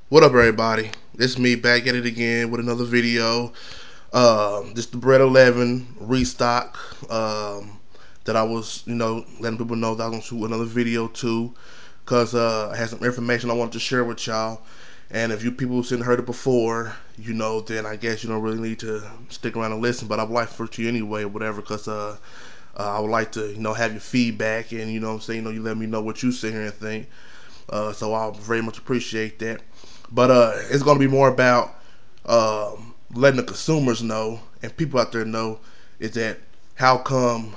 What up, everybody? It's me back at it again with another video. This the Bred 11 restock that I was, letting people know that I was gonna shoot another video too, cause I had some information I wanted to share with y'all. And if you people who've heard it before, then I guess you don't really need to stick around and listen. But I would like for you anyway, or whatever, cause I would like to, have your feedback and what I'm saying, you let me know what you sit here and think. So I'll very much appreciate that. But it's going to be more about letting the consumers know and people out there know is that how come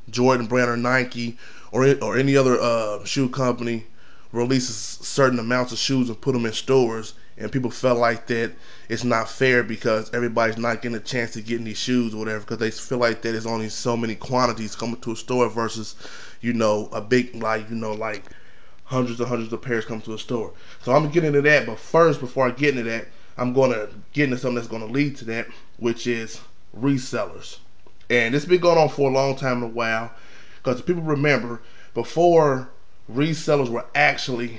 Jordan Brand or Nike or any other shoe company releases certain amounts of shoes and put them in stores, and people felt like that it's not fair because everybody's not getting a chance to get in these shoes or whatever, because they feel like that there's only so many quantities coming to a store versus a big, like hundreds of pairs come to a store. So I'm gonna get into that, but first, before I get into that, I'm gonna get into something that's gonna lead to that, which is resellers. And it's been going on for a long time in a while, because people remember before resellers were actually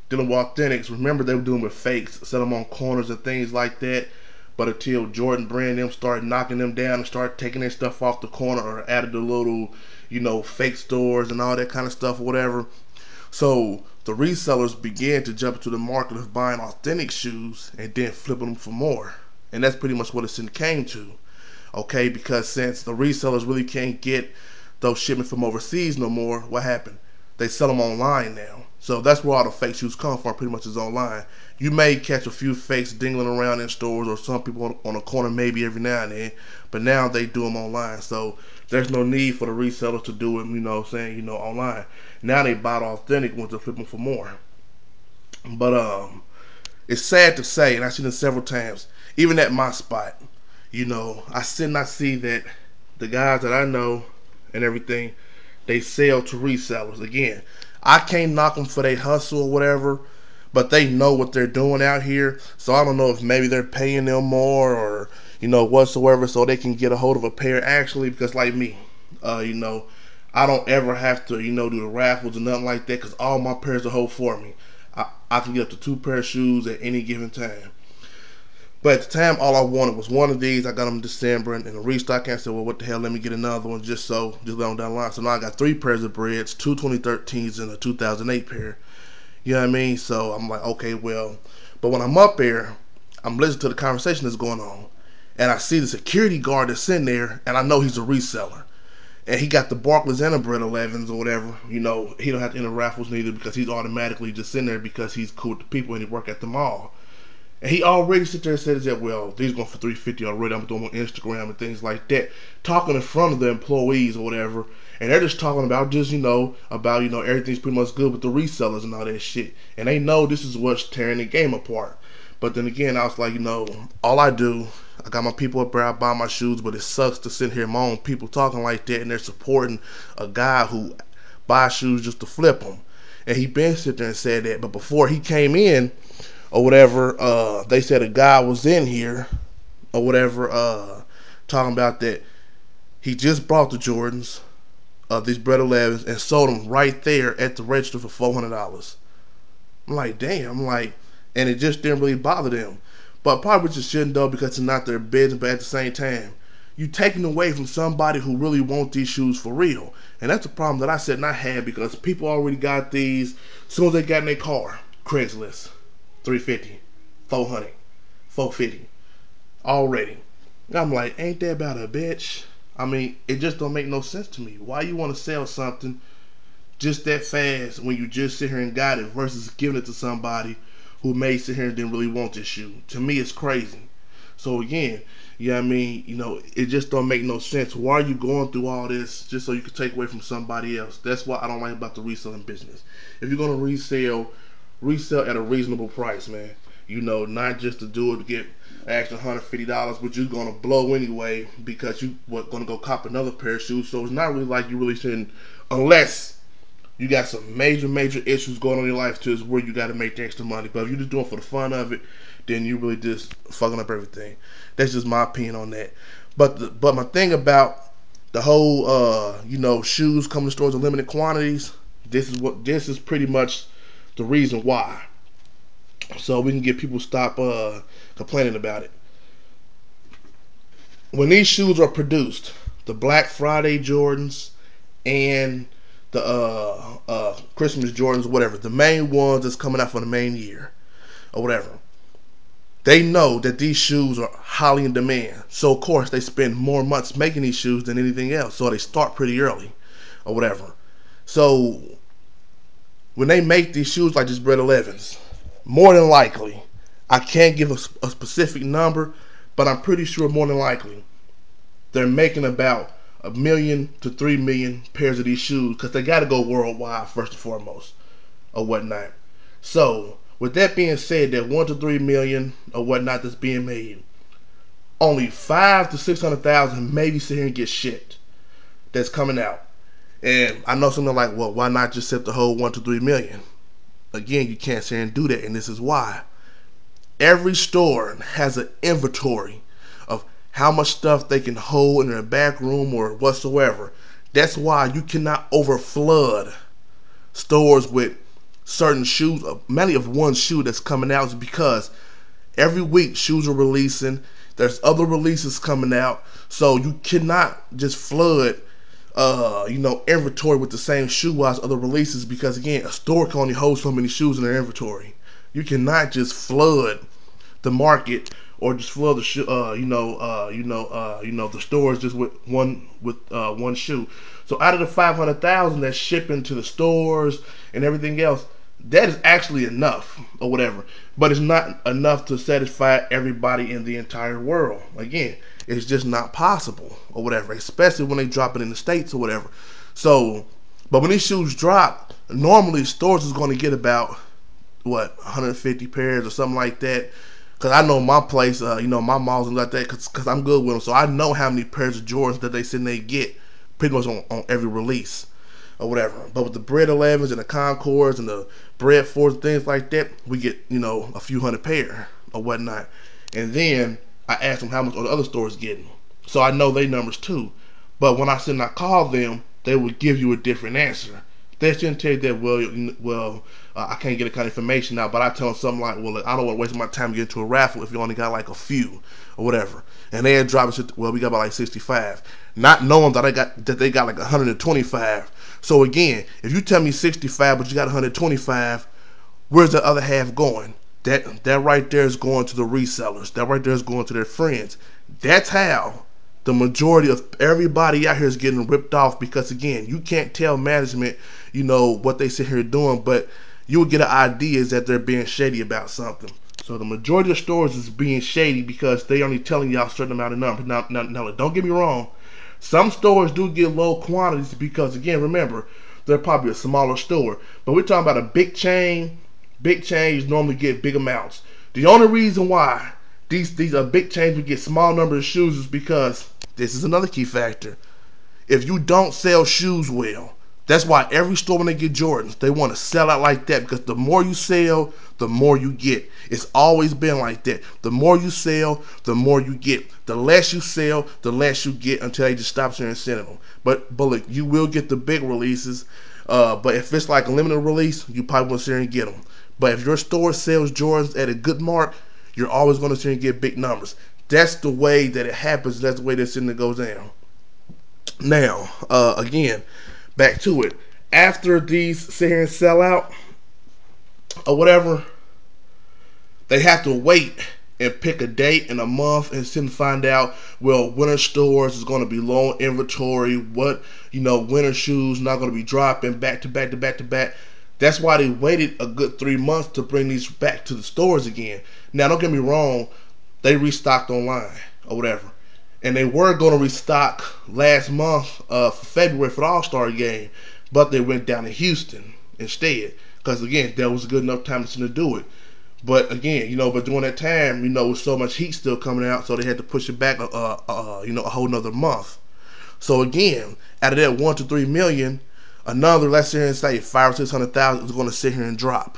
dealing with authentics. Remember, they were dealing with fakes, selling them on corners and things like that. But until Jordan Brand them started knocking them down and started taking their stuff off the corner or added the little, fake stores and all that kind of stuff or whatever, so the resellers began to jump into the market of buying authentic shoes and then flipping them for more. And that's pretty much what it came to. Okay, because since the resellers really can't get those shipments from overseas no more, what happened? They sell them online now. So that's where all the fake shoes come from, pretty much is online. You may catch a few fakes dingling around in stores or some people on a corner maybe every now and then, but now they do them online. So there's no need for the resellers to do it, online. Now they buy the authentic ones and flip them for more. But it's sad to say, and I've seen it several times, even at my spot, I still not see that the guys that I know and everything, they sell to resellers. Again, I can't knock them for their hustle or whatever, but they know what they're doing out here. So I don't know if maybe they're paying them more or whatsoever, so they can get a hold of a pair actually. Because like me, I don't ever have to do the raffles or nothing like that because all my pairs are hold for me. I can get up to two pair of shoes at any given time. But at the time, all I wanted was one of these. I got them in December, and a restock. I said, well, what the hell? Let me get another one just let them down the line. So now I got three pairs of Breds, two 2013s and a 2008 pair. You know what I mean? So I'm like, okay, well. But when I'm up there, I'm listening to the conversation that's going on, and I see the security guard that's in there, and I know he's a reseller. And he got the Barclays and the Bred 11s or whatever. He don't have to enter raffles neither because he's automatically just in there because he's cool with the people and he work at the mall. And he already sit there and says that, well, these going for 350 already. I'm doing on Instagram and things like that, talking in front of the employees or whatever. And they're just talking about everything's pretty much good with the resellers and all that shit. And they know this is what's tearing the game apart. But then again, I was like, all I got my people up there, I buy my shoes, but it sucks to sit here and my own people talking like that and they're supporting a guy who buys shoes just to flip them. And he been sitting there and said that. But before he came in, or whatever, they said a guy was in here or whatever, talking about that he just bought the Jordans, these Bred 11s, and sold them right there at the register for $400. I'm like, damn. I'm like, and it just didn't really bother them. But probably just shouldn't though because it's not their business. But at the same time, you taking away from somebody who really want these shoes for real, and that's the problem that I said not had because people already got these as soon as they got in their car. Craigslist, 350, 400, 450 already. And I'm like, ain't that about a bitch? I mean, it just don't make no sense to me. Why you want to sell something just that fast when you just sit here and got it versus giving it to somebody who may sit here and didn't really want this shoe? To me, it's crazy. So again, it just don't make no sense. Why are you going through all this just so you can take away from somebody else? That's what I don't like about the reselling business. If you're gonna resell at a reasonable price, man. Not just to do it to get an extra $150, but you're gonna blow anyway because you gonna go cop another pair of shoes. So it's not really like you really shouldn't, unless you got some major issues going on in your life too, is where you got to make the extra money. But if you're just doing it for the fun of it, then you really just fucking up everything. That's just my opinion on that. But my thing about the whole shoes coming to stores in limited quantities, this is pretty much the reason why. so we can get people stop complaining about it. When these shoes are produced, the Black Friday Jordans and the Christmas Jordans, whatever, the main ones that's coming out for the main year or whatever, they know that these shoes are highly in demand. So of course they spend more months making these shoes than anything else. So they start pretty early or whatever. So when they make these shoes like this Bred 11s, more than likely, I can't give a specific number, but I'm pretty sure more than likely they're making about 1 million to 3 million pairs of these shoes because they got to go worldwide first and foremost or whatnot. So with that being said, that 1 to 3 million or whatnot that's being made, only 5 to 600,000 maybe sit here and get shipped that's coming out. And I know something like, well, why not just set the whole 1 to 3 million? Again, you can't sit here and do that, and this is why. Every store has an inventory of how much stuff they can hold in their back room or whatsoever. That's why you cannot overflood stores with certain shoes, many of one shoe that's coming out, is because every week shoes are releasing. There's other releases coming out, so you cannot just flood, inventory with the same shoe as other releases, because again, a store can only hold so many shoes in their inventory. You cannot just flood the market or just flood the the stores just with one shoe. So out of the 500,000 that's shipping to the stores and everything else, that is actually enough or whatever. But it's not enough to satisfy everybody in the entire world. Again, it's just not possible or whatever, especially when they drop it in the States or whatever. So, but when these shoes drop, normally stores is going to get about, 150 pairs or something like that. Cause I know my place, my malls and like that, cause I'm good with them, so I know how many pairs of Jordans that they said they get, pretty much on every release or whatever. But with the Bred 11s and the Concords and the Bred 4s and things like that, we get a few hundred pair or whatnot. And then I ask them how much are the other stores getting, so I know their numbers too. But when I said I call them, they would give you a different answer. They shouldn't tell you that, I can't get that kind of information now, but I tell them something like, well, I don't want to waste my time getting into a raffle if you only got like a few or whatever. And they had dropped it, well, we got about like 65, not knowing that they got like 125. So again, if you tell me 65 but you got 125, where's the other half going? That right there is going to the resellers. That right there is going to their friends. That's how the majority of everybody out here is getting ripped off, because again, you can't tell management, what they sit here doing, but you will get an idea is that they're being shady about something. So the majority of stores is being shady because they only telling y'all a certain amount of numbers. Now, don't get me wrong. Some stores do get low quantities because, again, remember, they're probably a smaller store. But we're talking about a big chain. Big chains normally get big amounts. The only reason why these big chains would get small number of shoes is because this is another key factor. If you don't sell shoes well, that's why every store when they get Jordans, they want to sell out like that, because the more you sell, the more you get. It's always been like that. The more you sell, the more you get. The less you sell, the less you get, until they just stop and sending them. But look, you will get the big releases. But if it's like a limited release, you probably won't sit there and get them. But if your store sells Jordans at a good mark, you're always going to sit there and get big numbers. That's the way that it happens. That's the way this thing goes down. Now, again, back to it. After these sit here and sell out or whatever, they have to wait and pick a date and a month and then find out, well, winter stores is going to be low on inventory. What, winter shoes not going to be dropping back to back to back to back. That's why they waited a good 3 months to bring these back to the stores again. Now, don't get me wrong, they restocked online or whatever. And they were going to restock last month for February for the All-Star game, but they went down to Houston instead, because again, that was a good enough time to do it. But again, but during that time, with so much heat still coming out, so they had to push it back, a whole nother month. So again, out of that 1 to 3 million, another, let's say 500 or 600,000 is going to sit here and drop,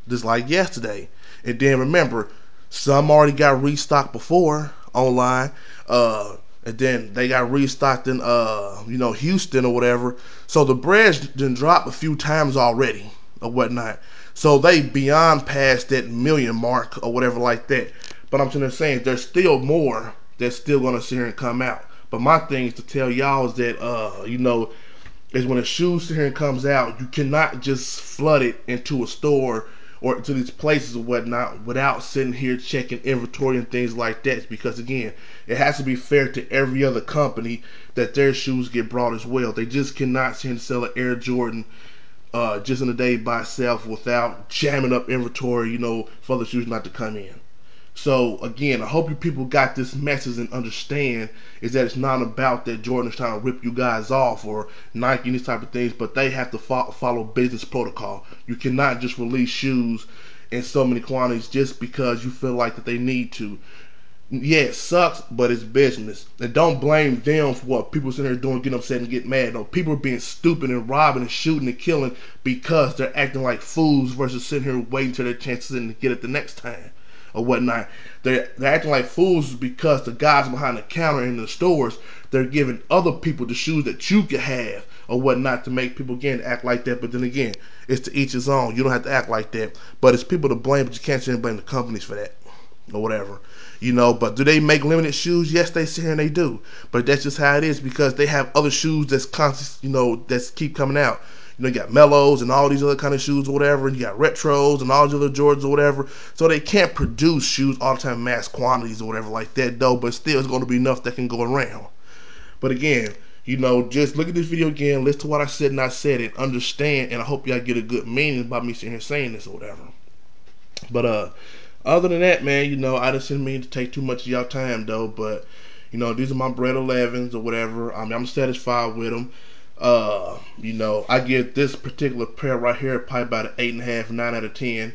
just like yesterday. And then remember, some already got restocked before online, and then they got restocked in Houston or whatever. So the Breds done dropped a few times already or whatnot. So they beyond past that million mark or whatever like that. But I'm just saying there's still more that's still gonna sit here and come out. But my thing is to tell y'all is that is when a shoe sit here and comes out, you cannot just flood it into a store or to these places or whatnot without sitting here checking inventory and things like that. Because again, it has to be fair to every other company that their shoes get brought as well. They just cannot sit and sell an Air Jordan just in a day by itself without jamming up inventory, for the shoes not to come in. So again, I hope you people got this message and understand is that it's not about that Jordan is trying to rip you guys off or Nike and these type of things, but they have to follow business protocol. You cannot just release shoes in so many quantities just because you feel like that they need to. Yeah, it sucks, but it's business. And don't blame them for what people sitting here doing, getting upset and get mad. No, people are being stupid and robbing and shooting and killing because they're acting like fools versus sitting here waiting till their chances and to get it the next time or whatnot. They're acting like fools because the guys behind the counter in the stores, they're giving other people the shoes that you could have or whatnot to make people again act like that. But then again, it's to each his own. You don't have to act like that. But it's people to blame, but you can't sit and blame the companies for that or whatever. But do they make limited shoes? Yes, they sit here and they do. But that's just how it is because they have other shoes that's constant, that's keep coming out. You got Mellows and all these other kind of shoes or whatever, and you got Retros and all these other Jordans or whatever. So they can't produce shoes all the time, mass quantities or whatever like that, though. But still, it's going to be enough that can go around. But again, just look at this video again, listen to what I said and I said it, understand, and I hope y'all get a good meaning by me sitting here saying this or whatever. But other than that, man, I just didn't mean to take too much of y'all time though. But these are my Bred 11s or whatever. I mean, I'm satisfied with them. I give this particular pair right here probably about an 8.5, 9 out of 10.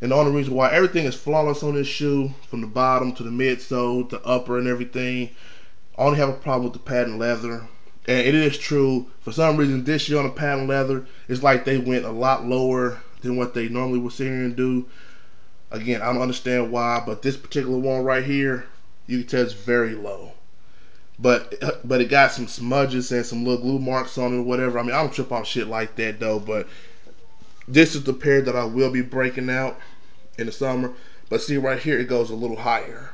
And the only reason why everything is flawless on this shoe, from the bottom to the midsole, the upper and everything, I only have a problem with the patent leather. And it is true, for some reason this year on the patent leather, it's like they went a lot lower than what they normally would sit here and do. Again, I don't understand why, but this particular one right here, you can tell it's very low. But it got some smudges and some little glue marks on it or whatever. I mean, I don't trip off shit like that though. But this is the pair that I will be breaking out in the summer. But see right here, it goes a little higher.